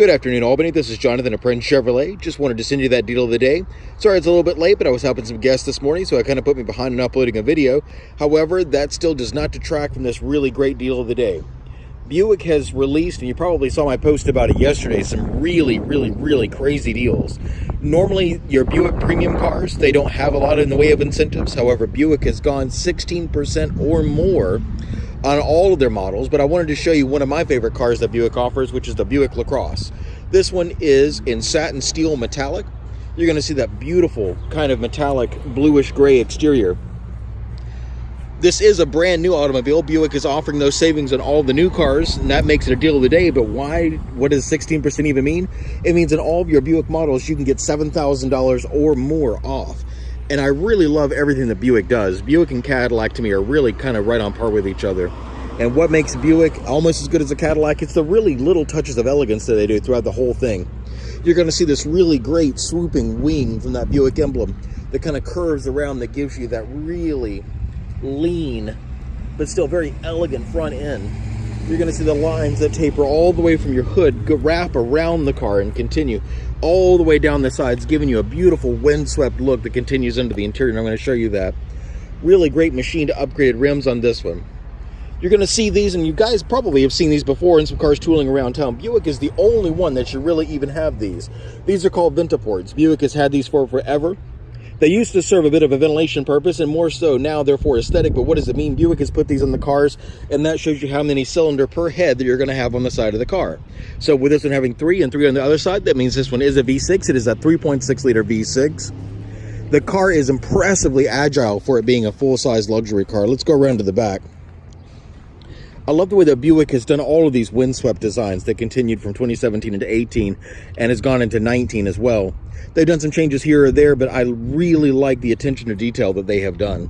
Good afternoon, Albany. This is Jonathan at Prince Chevrolet. Just wanted to send you that deal of the day. Sorry it's a little bit late, but I was helping some guests this morning, so I kind of put me behind on uploading a video. However, that still does not detract from this really great deal of the day. Buick has released, and you probably saw my post about it yesterday, some really crazy deals. Normally, your Buick premium cars, they don't have a lot in the way of incentives. However, Buick has gone 16% or more on all of their models, but I wanted to show you one of my favorite cars that Buick offers, which is the Buick LaCrosse. This one is in satin steel metallic. You're going to see that beautiful kind of metallic bluish gray exterior. This is a brand new automobile. Buick is offering those savings on all the new cars, and that makes it a deal of the day. But why? What does 16% even mean? It means in all of your Buick models, you can get $7,000 or more off. And I really love everything that Buick does. Buick and Cadillac, to me, are really kind of right on par with each other. And what makes Buick almost as good as a Cadillac, it's the really little touches of elegance that they do throughout the whole thing. You're going to see this really great swooping wing from that Buick emblem that kind of curves around, that gives you that really lean, but still very elegant front end. You're going to see the lines that taper all the way from your hood, wrap around the car and continue all the way down the sides, giving you a beautiful windswept look that continues into the interior, and I'm going to show you that. Really great machined upgraded rims on this one. You're going to see these, and you guys probably have seen these before in some cars tooling around town. Buick is the only one that should really even have these. These are called Ventaports. Buick has had these for forever. They used to serve a bit of a ventilation purpose, and more so now they're for aesthetic. But what does it mean? Buick has put these on the cars, and that shows you how many cylinder per head that you're going to have on the side of the car. So with this one having 3 and 3 on the other side, that means this one is a V6. It is a 3.6 liter V6. The car is impressively agile for it being a full-size luxury car. Let's go around to the back. I love the way that Buick has done all of these windswept designs that continued from 2017 into 18 and has gone into 19 as well. They've done some changes here or there, but I really like the attention to detail that they have done.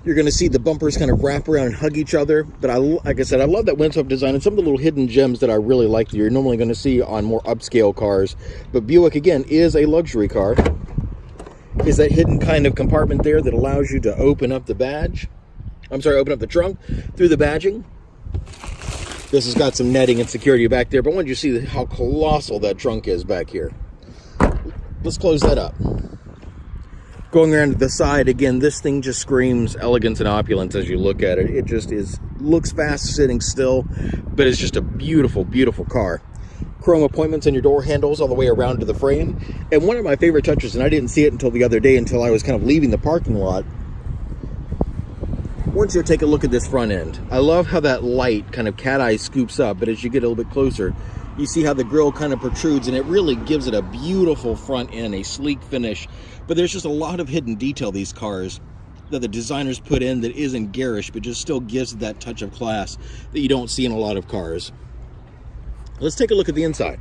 You're going to see the bumpers kind of wrap around and hug each other, but like I said, I love that windswept design and some of the little hidden gems that I really like that you're normally going to see on more upscale cars. But Buick, again, is a luxury car. Is that hidden kind of compartment there that allows you to open up the badge. Open up the trunk through the badging. This has got some netting and security back there, but I wanted you to see how colossal that trunk is back here. Let's close that up. Going around to the side, again, this thing just screams elegance and opulence as you look at it. It just looks fast sitting still, but it's just a beautiful car. Chrome appointments in your door handles all the way around to the frame. And one of my favorite touches, and I didn't see it until the other day, until I was kind of leaving the parking lot, once you take a look at this front end, I love how that light kind of cat eye scoops up, but as you get a little bit closer, you see how the grille kind of protrudes, and it really gives it a beautiful front end, a sleek finish. But there's just a lot of hidden detail these cars that the designers put in that isn't garish, but just still gives it that touch of class that you don't see in a lot of cars. Let's take a look at the inside.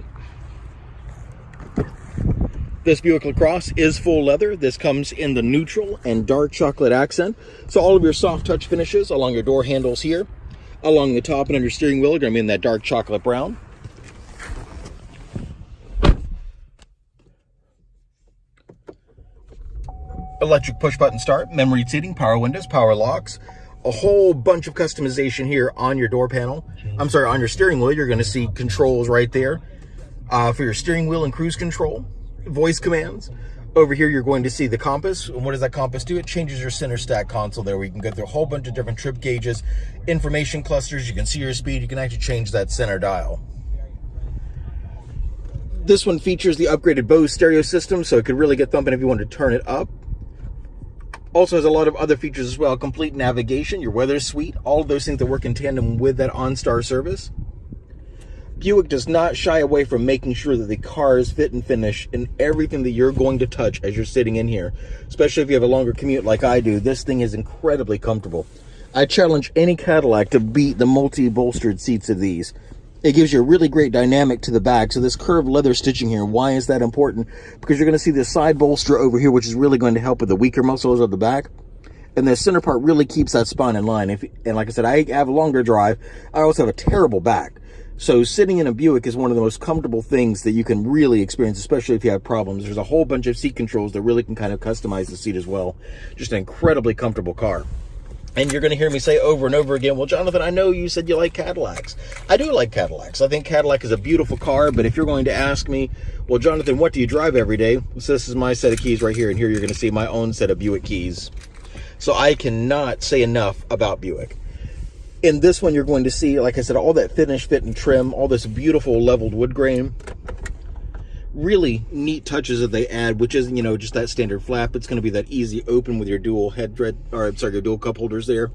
This Buick LaCrosse is full leather. This comes in the neutral and dark chocolate accent. So all of your soft touch finishes along your door handles here, along the top and under steering wheel are going to be in that dark chocolate brown. Electric push button start, memory seating, power windows, power locks. A whole bunch of customization here on your door panel. On your steering wheel, you're going to see controls right there for your steering wheel and cruise control. Voice commands. Over here you're going to see the compass, and what does that compass do? It changes your center stack console there, where you can go through a whole bunch of different trip gauges, information clusters. You can see your speed. You can actually change that center dial. This one features the upgraded Bose stereo system, so it could really get thumping if you want to turn it up. Also has a lot of other features as well. Complete navigation, your weather suite, all of those things that work in tandem with that OnStar service. Buick does not shy away from making sure that the cars fit and finish in everything that you're going to touch as you're sitting in here. Especially if you have a longer commute like I do, this thing is incredibly comfortable. I challenge any Cadillac to beat the multi-bolstered seats of these. It gives you a really great dynamic to the back. So this curved leather stitching here, why is that important? Because you're going to see this side bolster over here, which is really going to help with the weaker muscles of the back. And the center part really keeps that spine in line. And like I said, I have a longer drive. I also have a terrible back. So sitting in a Buick is one of the most comfortable things that you can really experience, especially if you have problems. There's a whole bunch of seat controls that really can kind of customize the seat as well. Just an incredibly comfortable car. And you're going to hear me say over and over again, well, Jonathan, I know you said you like Cadillacs. I do like Cadillacs. I think Cadillac is a beautiful car, but if you're going to ask me, well, Jonathan, what do you drive every day? So this is my set of keys right here, and here you're going to see my own set of Buick keys. So I cannot say enough about Buick. In this one, you're going to see, like I said, all that finish, fit, and trim, all this beautiful leveled wood grain. Really neat touches that they add, which isn't, just that standard flap. It's going to be that easy open with your dual your dual cup holders there.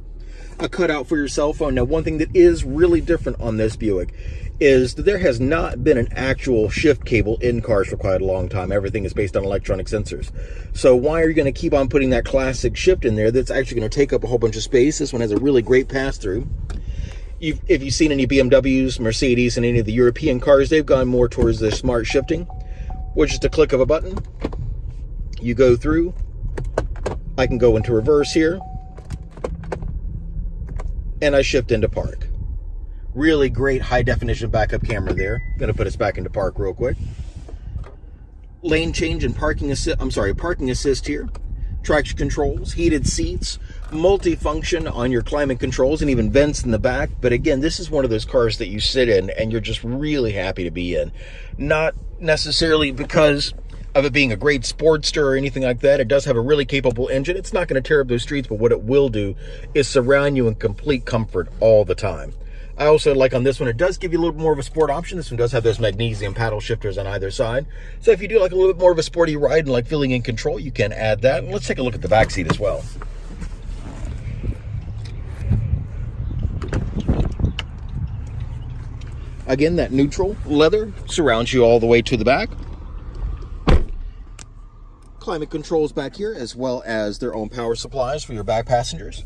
A cutout for your cell phone. Now, one thing that is really different on this Buick is that there has not been an actual shift cable in cars for quite a long time. Everything is based on electronic sensors. So why are you going to keep on putting that classic shift in there that's actually going to take up a whole bunch of space? This one has a really great pass-through. If you've seen any BMWs, Mercedes, and any of the European cars, they've gone more towards the smart shifting, with just a click of a button. You go through. I can go into reverse here, and I shift into park. Really great high-definition backup camera there. Going to put us back into park real quick. Lane change and parking assist here. Traction controls, heated seats, multifunction on your climate controls, and even vents in the back. But again, this is one of those cars that you sit in and you're just really happy to be in. Not necessarily because of it being a great Sportster or anything like that. It does have a really capable engine. It's not going to tear up those streets, but what it will do is surround you in complete comfort all the time. I also like on this one, it does give you a little bit more of a sport option. This one does have those magnesium paddle shifters on either side. So if you do like a little bit more of a sporty ride and like feeling in control, you can add that. And let's take a look at the back seat as well. Again, that neutral leather surrounds you all the way to the back. Climate controls back here, as well as their own power supplies for your back passengers.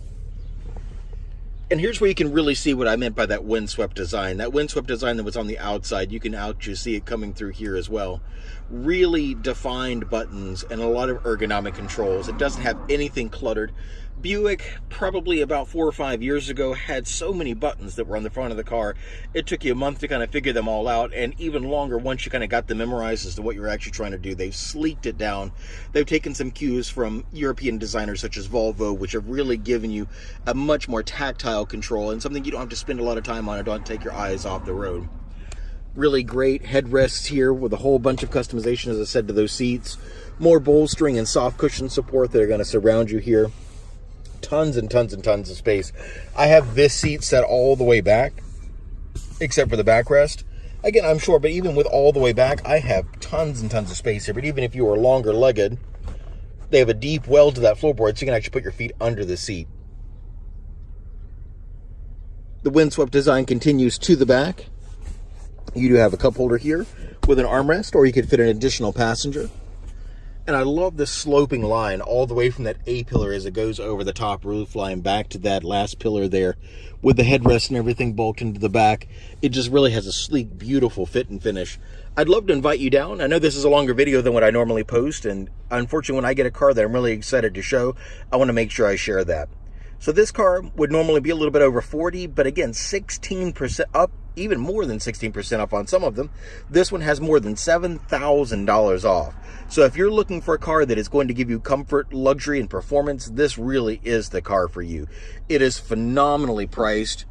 And here's where you can really see what I meant by that windswept design. That windswept design that was on the outside, you can actually see it coming through here as well. Really defined buttons and a lot of ergonomic controls. It doesn't have anything cluttered. Buick, probably about 4 or 5 years ago, had so many buttons that were on the front of the car. It took you a month to kind of figure them all out, and even longer once you kind of got them memorized as to what you're actually trying to do. They've sleeked it down. They've taken some cues from European designers such as Volvo, which have really given you a much more tactile control and something you don't have to spend a lot of time on. It don't take your eyes off the road. Really great headrests here with a whole bunch of customization, as I said, to those seats. More bolstering and soft cushion support that are going to surround you here. Tons and tons and tons of space. I have this seat set all the way back, except for the backrest. Again, I'm sure, but even with all the way back, I have tons and tons of space here. But even if you are longer legged, they have a deep well to that floorboard, so you can actually put your feet under the seat. The windswept design continues to the back. You do have a cup holder here with an armrest, or you could fit an additional passenger. And I love this sloping line all the way from that A-pillar as it goes over the top roof line back to that last pillar there with the headrest and everything bulked into the back. It just really has a sleek, beautiful fit and finish. I'd love to invite you down. I know this is a longer video than what I normally post, and unfortunately when I get a car that I'm really excited to show, I want to make sure I share that. So this car would normally be a little bit over 40, but again, 16% up, even more than 16% off on some of them. This one has more than $7,000 off. So if you're looking for a car that is going to give you comfort, luxury, and performance, this really is the car for you. It is phenomenally priced.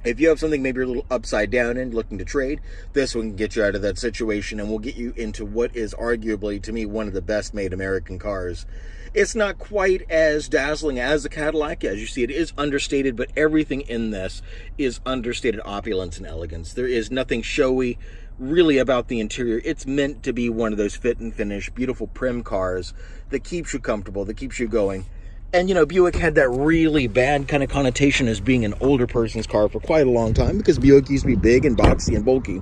If you have something maybe a little upside down and looking to trade, this one can get you out of that situation and will get you into what is arguably, to me, one of the best made American cars. It's not quite as dazzling as the Cadillac. As you see, it is understated, but everything in this is understated opulence and elegance. There is nothing showy really about the interior. It's meant to be one of those fit and finish, beautiful prim cars that keeps you comfortable, that keeps you going. And, you know, Buick had that really bad kind of connotation as being an older person's car for quite a long time because Buick used to be big and boxy and bulky.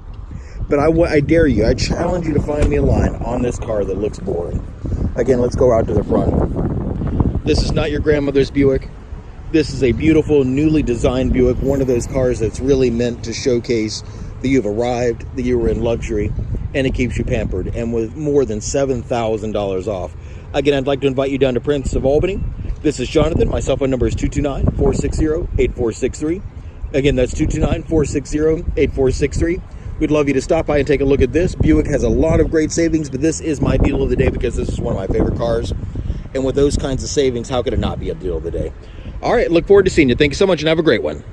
But I dare you, I challenge you to find me a line on this car that looks boring. Again, let's go out to the front. This is not your grandmother's Buick. This is a beautiful, newly designed Buick, one of those cars that's really meant to showcase that you've arrived, that you were in luxury, and it keeps you pampered. And with more than $7,000 off. Again, I'd like to invite you down to Prince of Albany. This is Jonathan. My cell phone number is 229-460-8463. Again, that's 229-460-8463. We'd love you to stop by and take a look at this. Buick has a lot of great savings, but this is my deal of the day because this is one of my favorite cars. And with those kinds of savings, how could it not be a deal of the day? All right, look forward to seeing you. Thank you so much and have a great one.